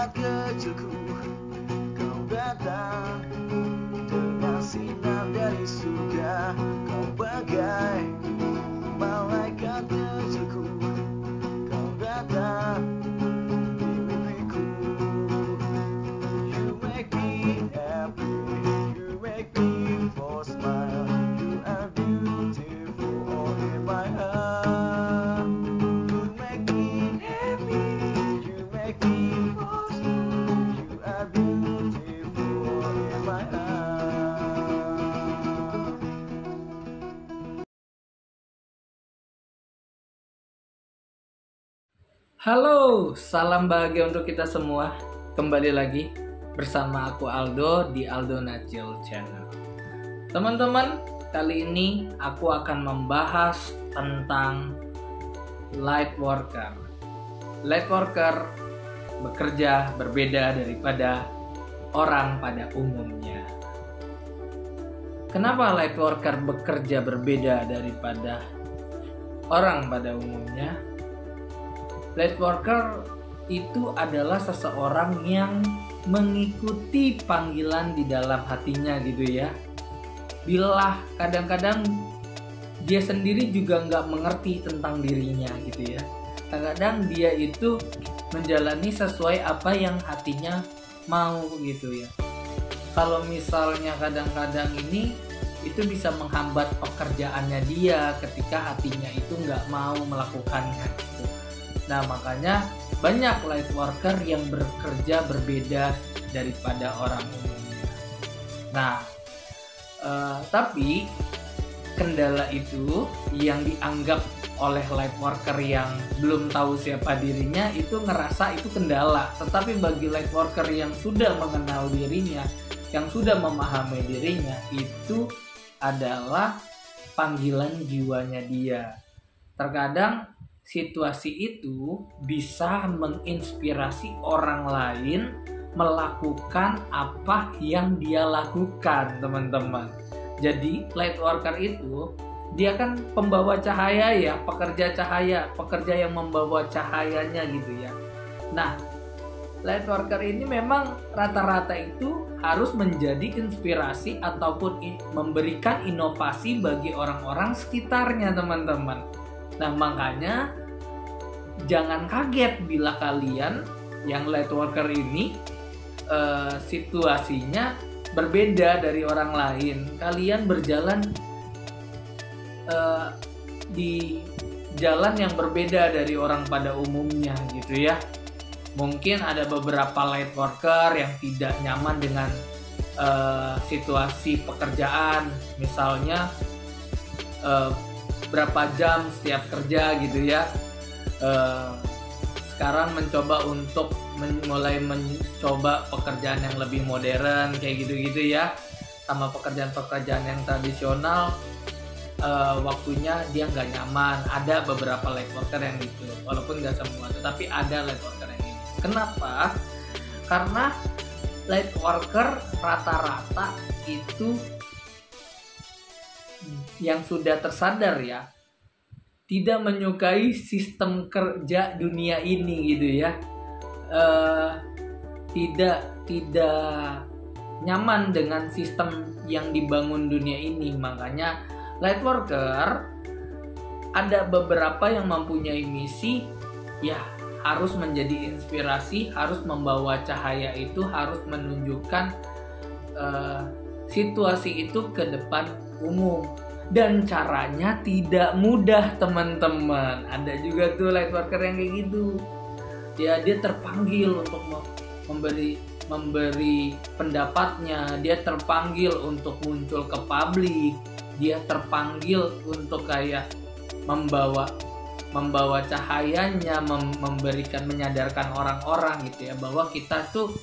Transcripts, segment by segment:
malaikat kecilku, kau datang dengan sinar dari surga. Kau bagai malaikat kecilku, kau datang di mimpiku. You make me happy, you make me for smile. You are beautiful all in my heart. You make me happy, you make me for smile. You are beautiful all in my heart. Halo, salam bahagia untuk kita semua. Kembali lagi bersama aku Aldo di Aldo Nachil Channel. Teman-teman, kali ini aku akan membahas tentang light worker. Light worker bekerja berbeda daripada orang pada umumnya. Kenapa light worker bekerja berbeda daripada orang pada umumnya? Light worker itu adalah seseorang yang mengikuti panggilan di dalam hatinya gitu ya. Bila kadang-kadang dia sendiri juga nggak mengerti tentang dirinya gitu ya. Kadang-kadang dia itu menjalani sesuai apa yang hatinya mau gitu ya. Kalau misalnya kadang-kadang ini itu bisa menghambat pekerjaannya dia ketika hatinya itu nggak mau melakukannya gitu. Nah, makanya banyak light worker yang bekerja berbeda daripada orang umumnya. Nah, tapi kendala itu yang dianggap oleh light worker yang belum tahu siapa dirinya itu ngerasa itu kendala. Tetapi bagi light worker yang sudah mengenal dirinya, yang sudah memahami dirinya, itu adalah panggilan jiwanya dia. Terkadang situasi itu bisa menginspirasi orang lain melakukan apa yang dia lakukan, teman-teman. Jadi light worker itu dia kan pembawa cahaya ya, pekerja cahaya, pekerja yang membawa cahayanya gitu ya. Nah, light worker ini memang rata-rata itu harus menjadi inspirasi ataupun memberikan inovasi bagi orang-orang sekitarnya, teman-teman. Nah, makanya jangan kaget bila kalian yang light worker ini situasinya berbeda dari orang lain. Kalian berjalan di jalan yang berbeda dari orang pada umumnya gitu ya. Mungkin ada beberapa light worker yang tidak nyaman dengan situasi pekerjaan, misalnya berapa jam setiap kerja gitu ya. Sekarang mencoba untuk mulai mencoba pekerjaan yang lebih modern kayak gitu-gitu ya. Sama pekerjaan-pekerjaan yang tradisional waktunya dia nggak nyaman. Ada beberapa light worker yang gitu, walaupun nggak semua, tetapi ada light worker yang ini. Kenapa? Karena light worker rata-rata itu yang sudah tersadar ya, tidak menyukai sistem kerja dunia ini gitu ya. Tidak nyaman dengan sistem yang dibangun dunia ini. Makanya light worker ada beberapa yang mempunyai misi ya, harus menjadi inspirasi, harus membawa cahaya itu, harus menunjukkan situasi itu ke depan umum. Dan caranya tidak mudah, teman-teman. Ada juga tuh light worker yang kayak gitu ya, dia terpanggil untuk memberi pendapatnya, dia terpanggil untuk muncul ke publik, dia terpanggil untuk kayak membawa cahayanya, menyadarkan orang-orang gitu ya, bahwa kita tuh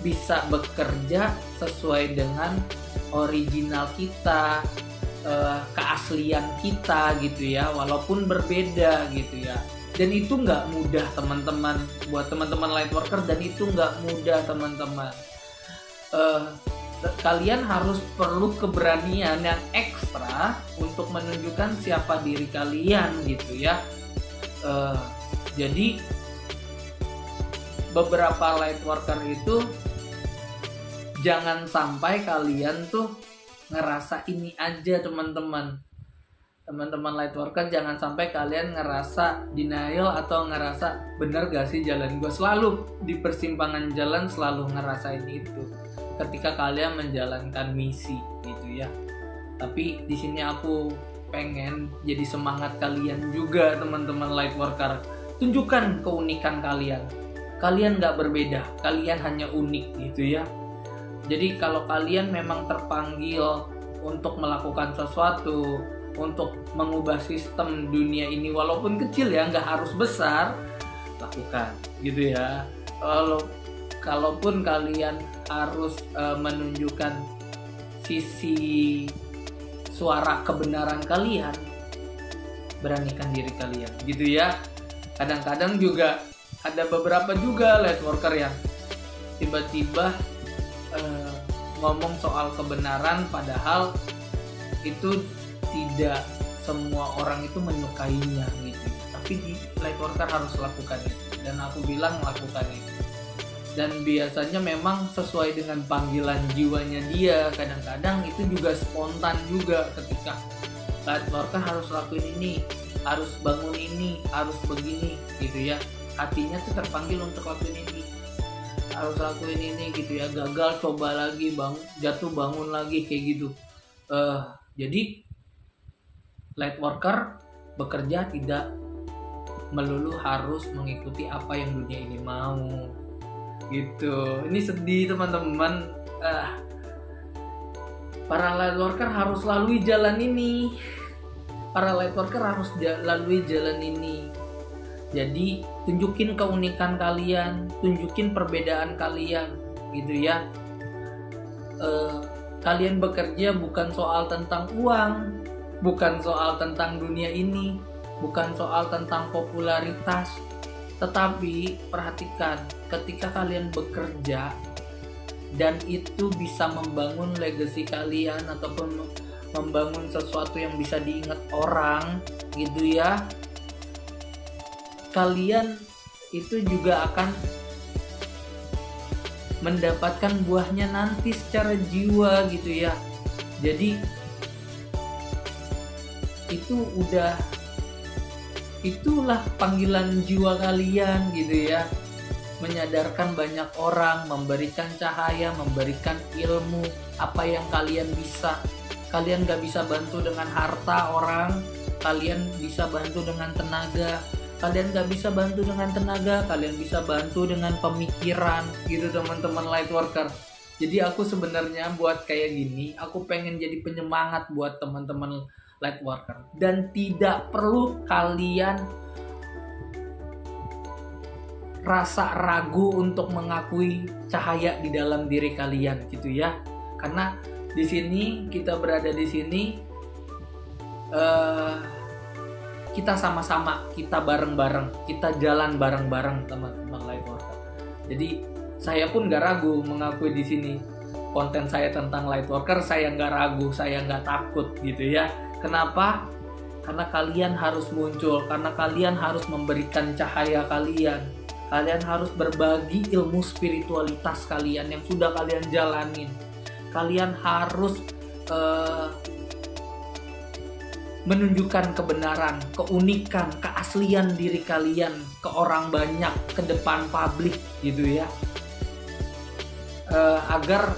bisa bekerja sesuai dengan original kita, keaslian kita gitu ya, walaupun berbeda gitu ya. Dan itu nggak mudah, teman-teman, buat teman-teman light worker, dan itu nggak mudah, teman-teman. Kalian harus perlu keberanian yang ekstra untuk menunjukkan siapa diri kalian gitu ya. Jadi beberapa light worker itu jangan sampai kalian tuh ngerasa ini aja teman-teman light worker, jangan sampai kalian ngerasa denial atau ngerasa bener gak sih jalan gue. Selalu di persimpangan jalan selalu ngerasain itu ketika kalian menjalankan misi gitu ya. Tapi di sini aku pengen jadi semangat kalian juga teman-teman light worker. Tunjukkan keunikan kalian. Kalian gak berbeda, kalian hanya unik gitu ya. Jadi kalau kalian memang terpanggil untuk melakukan sesuatu, untuk mengubah sistem dunia ini walaupun kecil ya, nggak harus besar, lakukan gitu ya. Kalaupun kalian harus menunjukkan sisi suara kebenaran kalian, beranikan diri kalian gitu ya. Kadang-kadang juga ada beberapa juga light worker yang tiba-tiba ngomong soal kebenaran padahal itu tidak semua orang itu menyukainya gitu. Tapi di light worker harus lakukan itu, dan aku bilang lakukan itu. Dan biasanya memang sesuai dengan panggilan jiwanya dia. Kadang-kadang itu juga spontan juga, ketika light worker harus lakuin ini, harus bangun ini, harus begini gitu ya. Hatinya tuh terpanggil untuk lakuin ini, harus lakuin ini gitu ya. Gagal coba lagi, jatuh bangun lagi kayak gitu. Jadi light worker bekerja tidak melulu harus mengikuti apa yang dunia ini mau gitu. Ini sedih teman-teman. Para light worker harus lalui jalan ini. Para light worker harus lalui jalan ini. Jadi tunjukin keunikan kalian, tunjukin perbedaan kalian gitu ya. Kalian bekerja bukan soal tentang uang, bukan soal tentang dunia ini, bukan soal tentang popularitas. Tetapi perhatikan, ketika kalian bekerja dan itu bisa membangun legacy kalian ataupun membangun sesuatu yang bisa diingat orang gitu ya, kalian itu juga akan mendapatkan buahnya nanti secara jiwa gitu ya. Jadi itulah panggilan jiwa kalian gitu ya. Menyadarkan banyak orang, memberikan cahaya, memberikan ilmu apa yang kalian bisa. Kalian gak bisa bantu dengan harta orang, kalian bisa bantu dengan tenaga. Kalian gak bisa bantu dengan tenaga, kalian bisa bantu dengan pemikiran gitu teman-teman light worker. Jadi aku sebenarnya buat kayak gini, aku pengen jadi penyemangat buat teman-teman light worker. Dan tidak perlu kalian rasa ragu untuk mengakui cahaya di dalam diri kalian gitu ya. Karena di sini kita berada di sini, kita sama-sama, kita bareng-bareng, kita jalan bareng-bareng teman-teman light worker. Jadi saya pun gak ragu mengakui di sini konten saya tentang light worker, saya gak ragu, saya gak takut gitu ya. Kenapa? Karena kalian harus muncul, karena kalian harus memberikan cahaya kalian. Kalian harus berbagi ilmu spiritualitas kalian yang sudah kalian jalanin. Kalian harus menunjukkan kebenaran, keunikan, keaslian diri kalian ke orang banyak, ke depan publik gitu ya. Agar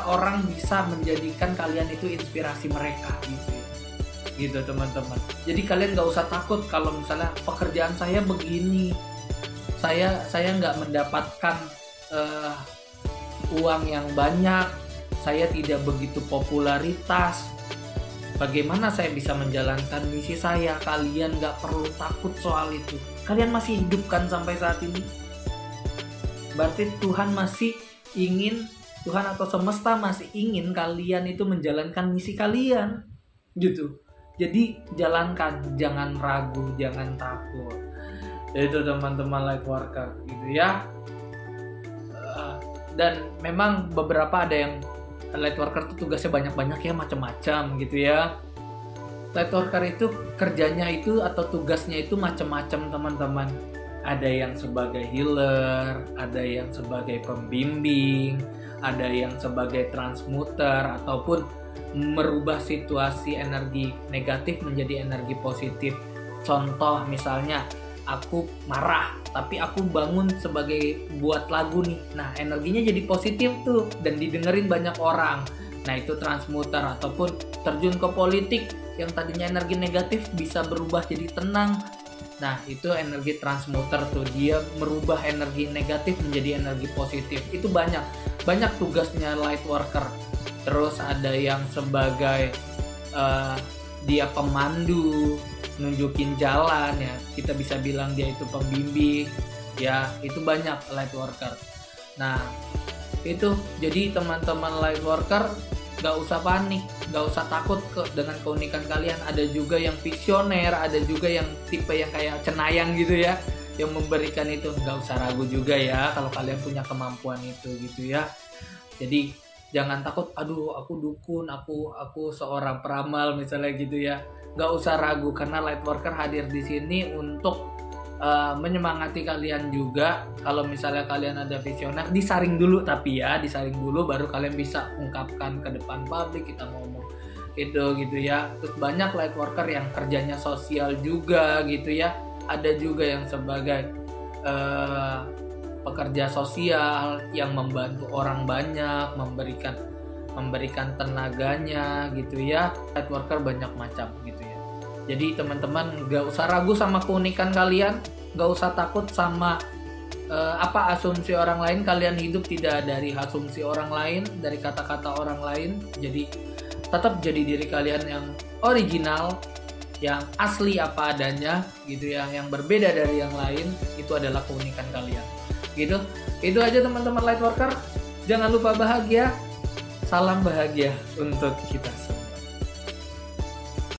orang bisa menjadikan kalian itu inspirasi mereka gitu teman-teman. Jadi kalian gak usah takut kalau misalnya pekerjaan saya begini, saya nggak mendapatkan uang yang banyak, saya tidak begitu popularitas, bagaimana saya bisa menjalankan misi saya? Kalian nggak perlu takut soal itu. Kalian masih hidup kan sampai saat ini? Berarti Tuhan masih ingin, Tuhan atau semesta masih ingin kalian itu menjalankan misi kalian gitu. Jadi jalankan, jangan ragu, jangan takut. Itu teman-teman light worker gitu ya. Dan memang beberapa ada yang light worker itu tugasnya banyak-banyak ya, macam-macam gitu ya. Light worker itu kerjanya itu atau tugasnya itu macam-macam teman-teman. Ada yang sebagai healer, ada yang sebagai pembimbing, ada yang sebagai transmuter, ataupun merubah situasi energi negatif menjadi energi positif. Contoh misalnya, aku marah, tapi aku bangun sebagai buat lagu nih. Nah, energinya jadi positif tuh, dan didengerin banyak orang. Nah, itu transmuter. Ataupun terjun ke politik, yang tadinya energi negatif bisa berubah jadi tenang. Nah, itu energi transmuter tuh, dia merubah energi negatif menjadi energi positif. Itu banyak tugasnya light worker. Terus ada yang sebagai dia pemandu, nunjukin jalan ya. Kita bisa bilang dia itu pembimbing. Ya, itu banyak light worker. Nah, itu jadi teman-teman light worker gak usah panik, gak usah takut dengan keunikan kalian. Ada juga yang visioner, ada juga yang tipe yang kayak cenayang gitu ya, yang memberikan itu. Gak usah ragu juga ya kalau kalian punya kemampuan itu gitu ya. Jadi jangan takut, aduh aku dukun, aku seorang peramal misalnya gitu ya. Gak usah ragu, karena light worker hadir di sini untuk menyemangati kalian juga. Kalau misalnya kalian ada visioner, disaring dulu, tapi ya disaring dulu baru kalian bisa ungkapkan ke depan publik, kita ngomong itu gitu ya. Terus banyak light worker yang kerjanya sosial juga gitu ya. Ada juga yang sebagai pekerja sosial yang membantu orang banyak, memberikan tenaganya gitu ya. Light worker banyak macam gitu ya. Jadi teman-teman gak usah ragu sama keunikan kalian, gak usah takut sama apa asumsi orang lain. Kalian hidup tidak dari asumsi orang lain, dari kata-kata orang lain. Jadi tetap jadi diri kalian yang original, yang asli apa adanya gitu ya, yang berbeda dari yang lain. Itu adalah keunikan kalian gitu. Itu aja teman-teman light worker. Jangan lupa bahagia. Salam bahagia untuk kita semua.